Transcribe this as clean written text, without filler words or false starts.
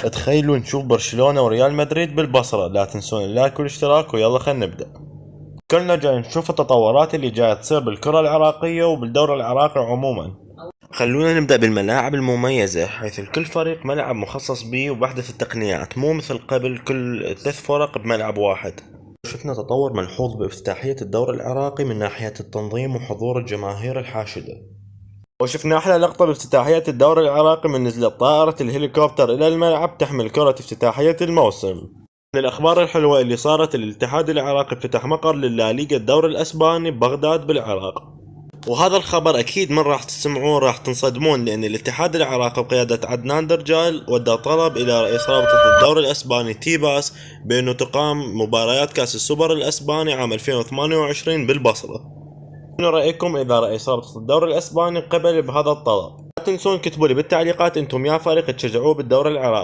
تخيلوا نشوف برشلونة وريال مدريد بالبصرة. لا تنسون اللايك والاشتراك، ويلا خلينا نبدأ. كلنا جاي نشوف التطورات اللي جاية تصير بالكرة العراقية وبالدوري العراقي عموما. خلونا نبدأ بالملاعب المميزة، حيث الكل فريق ملعب مخصص به وبحدث التقنيات، مو مثل قبل كل 3 فرق بملعب واحد. شفنا تطور ملحوظ بافتتاحية الدوري العراقي من ناحية التنظيم وحضور الجماهير الحاشدة. وشفنا أحلى لقطة بافتتاحية الدوري العراقي من نزلت طائرة الهليكوبتر إلى الملعب تحمل كرة افتتاحية الموسم. من الأخبار الحلوة اللي صارت، الاتحاد العراقي فتح مقر للليغا الدوري الأسباني ببغداد بالعراق. وهذا الخبر أكيد من راح تسمعون راح تنصدمون، لأن الاتحاد العراقي بقيادة عدنان درجال ودى طلب إلى رئيس رابطة الدوري الأسباني تيباس بأنه تقام مباريات كأس السوبر الأسباني عام 2028 بالبصرة. شنو رأيكم إذا رئيس رابطة الدوري الأسباني قبل بهذا الطلب؟ لا تنسون كتبوا لي بالتعليقات أنتم يا فريق تشجعوه بالدوري العراقي.